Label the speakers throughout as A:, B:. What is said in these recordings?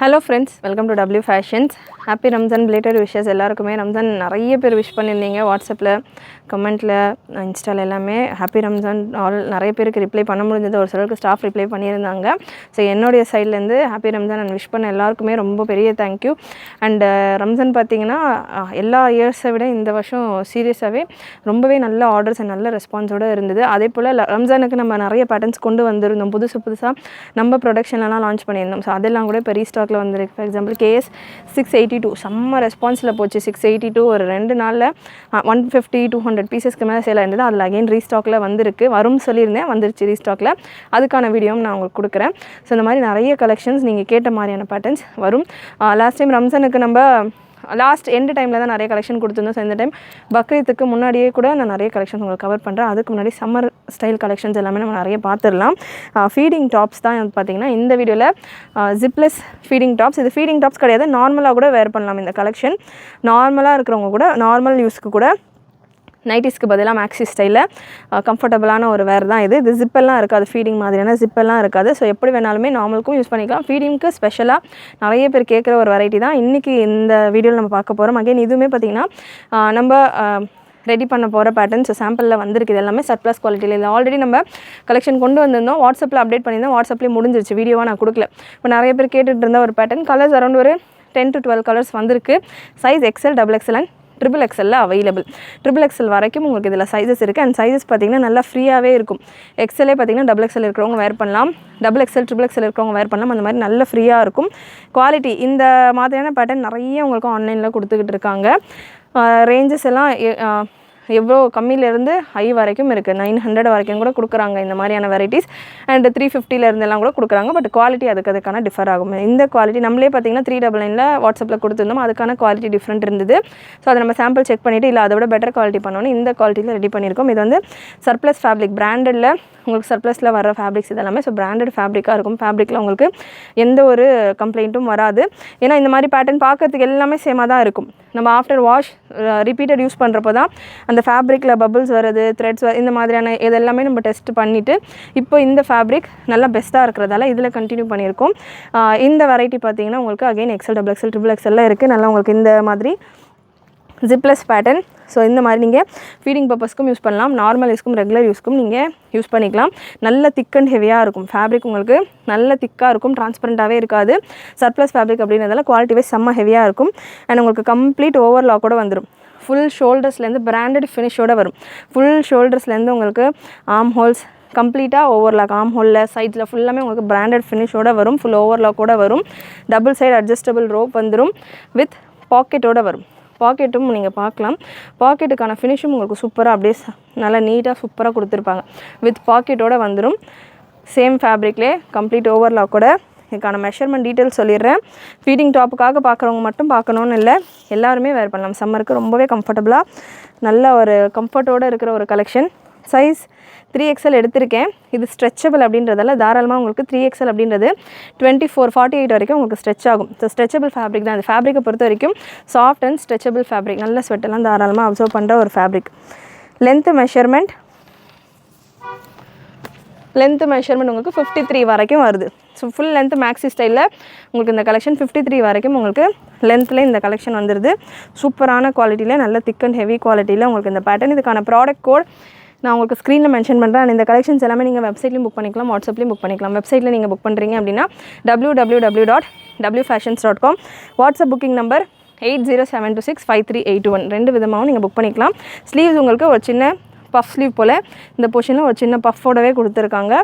A: Hello friends, welcome to W Fashions. Happy Ramzan belated wishes எல்லாருக்குமே ரம்ஜான் நிறைய பேர் wish பண்ணியிருந்தீங்க வாட்ஸ்அப்பில் கமெண்ட்டில் இன்ஸ்டாவில் எல்லாமே ஹாப்பி ரம்ஜான் ஆல் நிறைய பேருக்கு ரிப்ளை பண்ண முடிஞ்சது ஒரு சிலருக்கு ஸ்டாஃப் ரிப்ளை பண்ணியிருந்தாங்க ஸோ என்னுடைய சைட்லேருந்து ஹாப்பி ரம்ஜான் அண்ட் விஷ் பண்ண எல்லாருக்குமே ரொம்ப பெரிய தேங்க்யூ அண்ட் ரம்ஜான் பார்த்திங்கன்னா எல்லா இயர்ஸை விட இந்த வருஷம் சீரியஸாகவே ரொம்பவே நல்ல ஆர்டர்ஸ் அண்ட் நல்ல ரெஸ்பான்ஸோடு இருந்தது அதே போல் ரம்ஜானுக்கு நம்ம நிறைய பேட்டர்ன்ஸ் கொண்டு வந்திருந்தோம் புதுசாக நம்ம ப்ரொடக்ஷன்லாம் லான்ச் பண்ணியிருந்தோம் ஸோ அதெல்லாம் கூட இப்போ ரீஸ்டாக்கில் வந்திருக்கு ஃபார் எக்ஸாம்பிள் KS 682 செம்ம ரெஸ்பான்ஸில் போச்சு 682 ஒரு 2 நாளில் 150-200 பீசஸ்க்கு மேலே சேல் ஆயிருந்தது அதில் அகைன் ரீஸ்டாக்கில் வந்திருக்கு வரும்னு சொல்லியிருந்தேன் வந்துருச்சு ரீஸ்டாக்கில் அதுக்கான வீடியோவும் நான் உங்களுக்கு கொடுக்குறேன் ஸோ இந்த மாதிரி நிறைய கலெக்ஷன்ஸ் நீங்கள் கேட்ட மாதிரியான பேட்டர்ன்ஸ் வரும் லாஸ்ட் டைம் ரம்ஜானுக்கு நம்ம லாஸ்ட் எண்டு டைமில் தான் நிறைய கலெக்ஷன் கொடுத்துருந்தோம் ஸோ இந்த டைம் பக்ரீத்துக்கு முன்னாடியே கூட நான் நிறைய கலெக்ஷன்ஸ் உங்களுக்கு கவர் பண்ணுறேன் அதுக்கு முன்னாடி சம்மர் ஸ்டைல் கலெக்ஷன்ஸ் எல்லாமே நம்ம நிறைய பார்த்துடலாம் ஃபீடிங் டாப்ஸ் தான் பார்த்திங்கன்னா இந்த வீடியோவில் ஜிப்லெஸ் ஃபீடிங் டாப்ஸ் இது ஃபீடிங் டாப்ஸ் கிடையாது நார்மலாக கூட வேர் பண்ணலாம் இந்த கலெக்ஷன் நார்மலாக இருக்கிறவங்க கூட நார்மல் யூஸ்க்கு கூட நைட்டிஸ்க்கு பதிலாக மேக்ஸி ஸ்டைலில் கம்ஃபர்டபுளான ஒரு வேர் தான் இது ஜிப்பெல்லாம் இருக்காது ஃபீடிங் மாதிரியான ஜிப்பெல்லாம் இருக்காது ஸோ எப்படி வேணாலுமே நார்மலுக்கும் யூஸ் பண்ணிக்கலாம் ஃபீடிங்க்கு ஸ்பெஷலாக நிறைய பேர் கேட்குற ஒரு வெரைட்டி தான் இன்றைக்கி இந்த வீடியோவில் நம்ம பார்க்க போகிறோம் அகைன் இதுவுமே பார்த்திங்கன்னா நம்ம ரெடி பண்ண போகிற பேட்டர்ன்ஸ் சாம்பிளில் வந்திருக்கு இது எல்லாமே சர்ப்ளஸ் குவாலிட்டியில் இல்லை ஆல்ரெடி நம்ம கலெக்ஷன் கொண்டு வந்திருந்தோம் வாட்ஸ்அப்பில் அப்டேட் பண்ணியிருந்தோம் வாட்ஸ்அப்லேயே முடிஞ்சிருச்சு வீடியோவாக நான் கொடுக்கல இப்போ நிறைய பேர் கேட்டுட்டு இருந்த ஒரு பேட்டர்ன் கலர்ஸ் அரௌண்ட் ஒரு 10 to 12 கலர்ஸ் வந்திருக்கு size XL XXL and XXL available XXL வரைக்கும் உங்களுக்கு இதில் சைஸஸ் இருக்குது அண்ட் சைஸஸ் பார்த்திங்கன்னா நல்லா ஃப்ரீயாகவே இருக்கும் எக்ஸலே பார்த்திங்கன்னா XXL இருக்கிறவங்க வேர் பண்ணலாம் XXL இருக்கிறவங்க வேர் பண்ணலாம் அந்த மாதிரி நல்ல ஃப்ரீயாக இருக்கும் குவாலிட்டி இந்த மாதிரியான பேட்டர்ன் நிறைய உங்களுக்கு ஆன்லைனில் கொடுத்துக்கிட்டு இருக்காங்க ரேஞ்சஸ் எல்லாம் எவ்வளோ கம்மியிலேருந்து ஹை வரைக்கும் இருக்குது 900 வரைக்கும் கூட கொடுக்குறாங்க இந்த மாதிரியான வெரைட்டிஸ் அண்ட் 350 கூட கொடுக்குறாங்க பட் குவாலிட்டி அதுக்கான டிஃபர் ஆகும் இந்த குவாலிட்டி நம்மளே பார்த்திங்கன்னா 399 வாட்ஸ்அப்பில் கொடுத்துருந்தோம் அதுக்கான குவாலிட்டி டிஃப்ரெண்ட் இருந்தது ஸோ அதை நம்ம சாம்பிள் செக் பண்ணிவிட்டு இல்லை அதை விட பெட்டர் குவாலிட்டி பண்ணோன்னு இந்த குவாலிட்டியில் ரெடி பண்ணியிருக்கோம் இது வந்து சர்ப்ளஸ் ஃபேப்ரிக் பிராண்டடில் உங்களுக்கு சர்ப்ளஸில் வர ஃபேப்ரிக்ஸ் இதெல்லாமே ஸோ பிராண்டட் ஃபேப்ரிக்காக இருக்கும் ஃபேப்ரிக்கில் உங்களுக்கு எந்த ஒரு கம்ப்ளைண்ட்டும் வராது ஏன்னா இந்த மாதிரி பேட்டர்ன் பார்க்கறதுக்கு எல்லாமே சேமாக தான் இருக்கும் நம்ம ஆஃப்டர் வாஷ் ரிப்பீட்டட் யூஸ் பண்ணுறப்போ தான் அந்த ஃபேப்ரிக்கில் பபிள்ஸ் வருது த்ரெட்ஸ் இந்த மாதிரியான இது எல்லாமே நம்ம டெஸ்ட் பண்ணிவிட்டு இப்போ இந்த ஃபேப்ரிக் நல்லா பெஸ்ட்டாக இருக்கிறதால இதில் கண்டினியூ பண்ணியிருக்கோம் இந்த வெரைட்டி பார்த்திங்கன்னா உங்களுக்கு அகைன் XL XXL இருக்குது நல்லா உங்களுக்கு இந்த மாதிரி ஜிப்லெஸ் பேட்டர்ன் ஸோ இந்த மாதிரி நீங்கள் ஃபீடிங் பர்பஸ்க்கும் யூஸ் பண்ணலாம் நார்மல் யூஸ்க்கும் ரெகுலர் யூஸ்க்கும் நீங்கள் யூஸ் பண்ணிக்கலாம் நல்ல திக் அண்ட் ஹெவியாக இருக்கும் ஃபேப்ரிக் உங்களுக்கு நல்ல திக்காக இருக்கும் டிரான்ஸ்பரண்ட்டாகவே இருக்காது சர்ப்ளஸ் ஃபேப்ரிக் அப்படின்றதால குவாலிட்டி வைஸ் செம்ம ஹெவியாக இருக்கும் அண்ட் உங்களுக்கு கம்ப்ளீட் ஓவர்லாக்கோட வந்துடும் ஃபுல் ஷோல்டர்ஸ்லேருந்து பிராண்டட் ஃபினிஷோடு வரும் ஃபுல் ஷோல்டர்ஸ்லேருந்து உங்களுக்கு ஆர்ம் ஹோல்ஸ் கம்ப்ளீட்டாக ஓவர்லாக் ஆர்ம் ஹோலில் சைட்ஸில் ஃபுல்லாமே உங்களுக்கு பிராண்டட் ஃபினிஷோடு வரும் ஃபுல் ஓவர்லாக்கோடு வரும் டபுள் சைடு அட்ஜஸ்டபிள் ரோப் வந்துடும் வித் பாக்கெட்டோடு வரும் பாக்கெட்டும் நீங்கள் பார்க்கலாம் பாக்கெட்டுக்கான ஃபினிஷும் உங்களுக்கு சூப்பராக அப்படியே நல்லா நீட்டாக சூப்பராக கொடுத்துருப்பாங்க வித் பாக்கெட்டோடு வந்துடும் சேம் ஃபேப்ரிக்லேயே கம்ப்ளீட் ஓவர்லாக்கோட இதுக்கான மெஷர்மெண்ட் டீட்டெயில்ஸ் சொல்லிடுறேன் ஃபீடிங் டாப்புக்காக பார்க்குறவங்க மட்டும் பார்க்கணுன்னு இல்லை எல்லாருமே வேர் பண்ணலாம் சம்மருக்கு ரொம்பவே கம்ஃபர்டபுளாக நல்ல ஒரு கம்ஃபர்ட்டோடு இருக்கிற ஒரு கலெக்ஷன் சைஸ் 3XL எடுத்திருக்கேன் இது ஸ்ட்ரெச்சபிள் அப்படின்றதால தாராளமாக உங்களுக்கு 3XL அப்படின்றது 24-48 வரைக்கும் உங்களுக்கு ஸ்ட்ரெச் ஆகும் ஸோ ஸ்ட்ரெச்சபிள் ஃபேப்ரிக் தான் அந்த ஃபேப்ரிக்கை பொறுத்த வரைக்கும் சாஃப்ட் அண்ட் ஸ்ட்ரெச்சபிள் ஃபேப்ரிக் நல்ல ஸ்வெட்டெல்லாம் தாராளமாக அப்சர்வ் பண்ணுற ஒரு ஃபேப்ரிக் லென்த்து மெஷர்மெண்ட் உங்களுக்கு 53 வரைக்கும் வருது ஸோ ஃபுல் லென்த் மேக்ஸி ஸ்டைலில் உங்களுக்கு இந்த கலெக்ஷன் 53 வரைக்கும் உங்களுக்கு லென்த்தில் இந்த கலெக்ஷன் வந்துடுது சூப்பரான குவாலிட்டியில் நல்ல திக் அண்ட் ஹெவி குவாலிட்டியில் உங்களுக்கு இந்த பேட்டர்ன் இதுக்கான ப்ராடக்ட் கோட் நான் உங்களுக்கு ஸ்க்ரீனில் மென்ஷன் பண்ணுறேன் இந்த கலெக்ஷன்ஸ் எல்லாமே நீங்கள் வெப்சைட்லையும் புக் பண்ணிக்கலாம் வாட்ஸ்அப்லையும் புக் பண்ணிக்கலாம் வெப்சைட்டில் நீங்கள் புக் பண்ணுறீங்க அப்படின்னா www.wfashions.com வாட்ஸ்அப் புக்கிங் நம்பர் 8072653821 ரெண்டு விதமாகவும் நீங்கள் புக் பண்ணிக்கலாம் ஸ்லீவ்ஸ் உங்களுக்கு ஒரு சின்ன பஃப் ஸ்லீவ் போல் இந்த பொசிஷனில் ஒரு சின்ன பஃபோடவே கொடுத்துருக்காங்க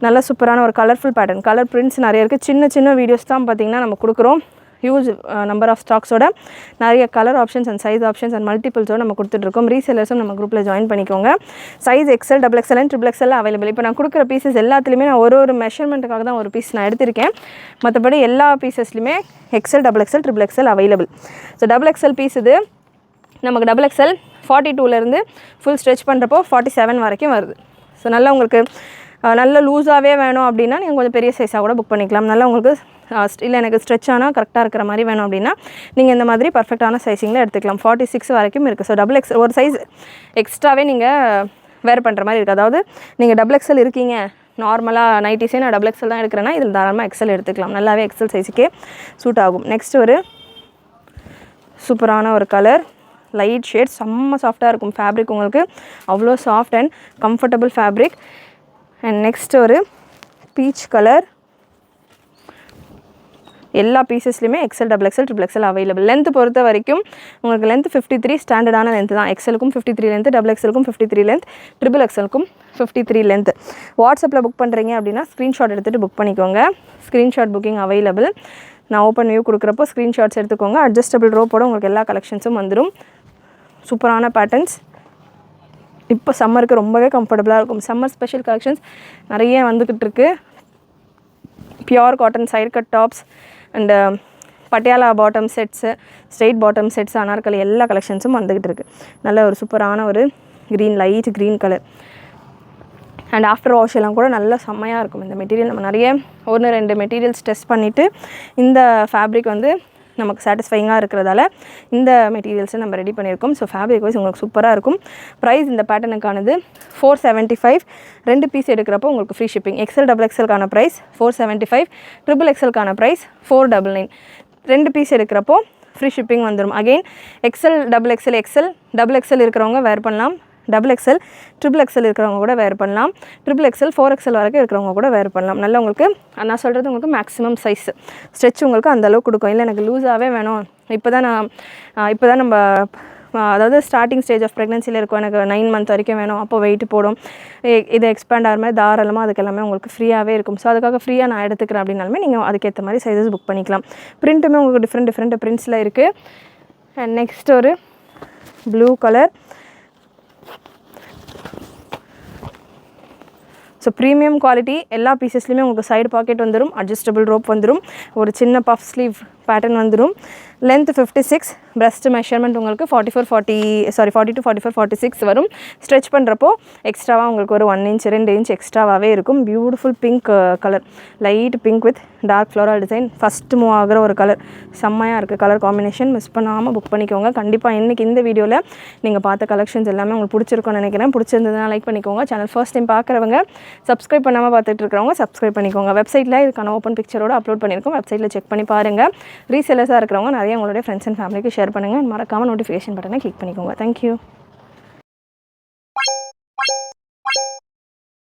A: நல்ல சூப்பரான ஒரு கலர்ஃபுல் பேட்டர்ன் கலர் பிரிண்ட்ஸ் நிறைய இருக்குது சின்ன வீடியோஸ் தான் பார்த்திங்கன்னா நம்ம கொடுக்குறோம் ஹியூஜ் நம்பர் ஆஃப் ஸ்டாக்ஸோட நிறைய colour options and size options and மல்டிபிள்ஸோடு நம்ம கொடுத்துட்ருக்கோம் ரீசெல்லர்ஸும் நம்ம குரூப்பில் ஜாயின் பண்ணிக்கோங்க size XL XXL and XXL available இப்போ நான் கொடுக்குற பீசஸ் எல்லாத்துலேயுமே நான் ஒரு மெஷர்மெண்ட்டுக்காக தான் ஒரு பீஸ் நான் எடுத்திருக்கேன் மற்றபடி எல்லா பீசஸ்லையுமே XL XXL available so XXL piece இது நமக்கு XXL 42 ஃபுல் ஸ்ட்ரெச் பண்ணுறப்போ 47 வரைக்கும் வருது ஸோ நல்லா உங்களுக்கு நல்ல லூஸாகவே வேணும் அப்படின்னா நீங்கள் கொஞ்சம் பெரிய சைஸாக கூட புக் பண்ணிக்கலாம் நல்லா உங்களுக்கு இல்லை எனக்கு ஸ்ட்ரெச் ஆனால் கரெக்டாக இருக்கிற மாதிரி வேணும் அப்படின்னா நீங்கள் இந்த மாதிரி பர்ஃபெக்டான சைஸிங்கில் எடுத்துக்கலாம் 46 வரைக்கும் இருக்குது ஸோ XXL ஒரு சைஸ் எக்ஸ்ட்ராவே நீங்கள் வேர் பண்ணுற மாதிரி இருக்குது அதாவது நீங்கள் XXL இருக்கீங்க நார்மலாக நைட்டிஸே நான் டபுள் எக்ஸல் தான் எடுக்கிறேன்னா இதில் தாராளமாக எக்ஸல் எடுத்துக்கலாம். நல்லாவே எக்ஸல் சைஸுக்கே சூட் ஆகும். நெக்ஸ்ட் ஒரு சூப்பரான ஒரு கலர், லைட் ஷேட், செம்ம சாஃப்டாக இருக்கும் ஃபேப்ரிக் உங்களுக்கு, அவ்வளோ soft and comfortable fabric. And next ஒரு பீச் கலர். எல்லா பீசஸ்லையுமே XL, double XL, triple XL available. Length பொறுத்த வரைக்கும் உங்களுக்கு லென்த் 53 ஸ்டாண்டர்டான லென்த் தான். எக்ஸலுக்கும் 53 லென்த், டபுள் எக்ஸலுக்கும் 53 லென்த், ட்ரிபிள் எக்ஸலுக்கும் 53 லென்த். வாட்ஸ்அப்பில் புக் பண்ணுறீங்க அப்படின்னா ஸ்க்ரீன்ஷாட் எடுத்துகிட்டு புக் பண்ணிக்கோங்க. Screenshot booking available. நான் ஓப்பன் வியூ கொடுக்குறப்போ ஸ்க்ரீன்ஷாட்ஸ் எடுத்துக்கோங்க. அட்ஜஸ்டபிள் ரோப்போட உங்களுக்கு எல்லா கலெக்ஷன்ஸும் வந்துடும். சூப்பரான பேட்டர்ன்ஸ், இப்போ சம்மருக்கு ரொம்பவே கம்ஃபர்டபுளாக இருக்கும். சம்மர் ஸ்பெஷல் கலெக்ஷன்ஸ் நிறைய வந்துக்கிட்டு இருக்குது. Pure cotton side cut tops and Patiala bottom sets, straight bottom sets, Anarkali எல்லா கலெக்ஷன்ஸும் வந்துக்கிட்டு இருக்குது. நல்ல ஒரு சூப்பரான ஒரு green, light green colour. And after wash எல்லாம் கூட நல்லா செம்மையாக இருக்கும் இந்த மெட்டீரியல். நம்ம நிறைய 1-2 மெட்டீரியல்ஸ் டெஸ்ட் பண்ணிவிட்டு இந்த ஃபேப்ரிக் வந்து நமக்கு சாட்டிஸ்ஃபைங்காக இருக்கிறதால இந்த மெட்டீரியல்ஸை நம்ம ரெடி பண்ணியிருக்கோம். ஸோ ஃபேப்ரிக் வைஸ் உங்களுக்கு சூப்பராக இருக்கும். ப்ரைஸ் இந்த பேட்டர்னுக்கானது 475. 2 பீஸ் எடுக்கிறப்போ உங்களுக்கு ஃப்ரீ ஷிப்பிங். எக்ஸல், டபுள் எக்ஸலுக்கான ப்ரைஸ் 475, ட்ரிபிள் எக்ஸலுக்கான ப்ரைஸ் 499. 2 பீஸ் எடுக்கிறப்போ ஃப்ரீ ஷிப்பிங் வந்துடும். Again XL, double XL, XL, double XL இருக்கிறவங்க வேர் பண்ணலாம். டபுள் எக்ஸல், ட்ரிபிள் எக்ஸல் இருக்கிறவங்க கூட வேர் பண்ணலாம். ட்ரிபிள் எக்ஸல், 4XL வரைக்கும் இருக்கிறவங்க கூட வேர் பண்ணலாம். நல்லா உங்களுக்கு நான் சொல்கிறது உங்களுக்கு மேக்ஸிமம் சைஸ் ஸ்ட்ரெச் உங்களுக்கு அந்தளவுக்கு கொடுக்கும். இல்லை எனக்கு லூஸாகவே வேணும், இப்போ தான் நம்ம அதாவது ஸ்டார்டிங் ஸ்டேஜ் ஆஃப் ப்ரெக்னன்சியில் இருக்கும், எனக்கு 9 மந்த் வரைக்கும் வேணும், அப்போ வெயிட் போடும், இது எக்ஸ்பேண்ட் ஆகிற மாதிரி தாராளமாக அதுக்கு எல்லாமே உங்களுக்கு ஃப்ரீயாகவே இருக்கும். ஸோ அதுக்காக ஃப்ரீயாக நான் எடுத்துக்கிறேன் அப்படின்னாலுமே நீங்கள் அதுக்கேற்ற மாதிரி சைஸஸ் புக் பண்ணிக்கலாம். பிரிண்ட்டுமே உங்களுக்கு டிஃப்ரெண்ட் பிரிண்ட்ஸில் இருக்குது. அண்ட் நெக்ஸ்ட் ஒரு blue colour. So premium quality. எல்லா பீசஸ்லையுமே உங்களுக்கு சைடு பாக்கெட் வந்துடும், அட்ஜஸ்டபிள் ரோப் வந்துடும், ஒரு சின்ன பஃப் ஸ்லீவ் பேட்டர்ன் வந்துடும். லென்த் 56, பிரஸ்ட் மெஷர்மெண்ட் உங்களுக்கு 42 to 44, 46 வரும். ஸ்ட்ரெச் பண்ணுறப்போ எக்ஸ்ட்ராவாக உங்களுக்கு ஒரு 1 inch 2 inch எக்ஸ்ட்ராவாகவே இருக்கும். Beautiful pink colour, light pink with dark floral design. First move ஆகிற ஒரு கலர், செம்மையாக இருக்குது கலர் காம்பினேஷன். மிஸ் பண்ணாமல் புக் பண்ணிக்கோங்க. கண்டிப்பாக இன்றைக்கி இந்த வீடியோவில் நீங்கள் பார்த்த கலெக்ஷன்ஸ் எல்லாமே உங்களுக்கு பிடிச்சிருக்கும்னு நினைக்கிறேன். பிடிச்சிருந்ததுனா லைக் பண்ணிக்கோங்க. சேனல் ஃபர்ஸ்ட் டைம் பார்க்குறவங்க, சப்ஸ்கிரைப் பண்ணாமல் பார்த்துட்டு இருக்கிறவங்க சப்ஸ்கிரைப் பண்ணிக்கோங்க. வெப்சைட்டில் இதுக்கான ஓப்பன் பிக்சரோடு அப்லோட் பண்ணியிருக்கோம். வெப்சைட்டில் செக் பண்ணி பாருங்கள். ரீசெல்லர்ஸாக இருக்கிறவங்க நிறைய உங்களுடைய ஃப்ரெண்ட்ஸ் அண்ட் ஃபேமிலிக்கு ஷேர் பண்ணுங்கள். மறக்காமல் நோட்டிஃபிகேஷன் பட்டனை கிளிக் பண்ணிக்கோங்க. தேங்க்யூ.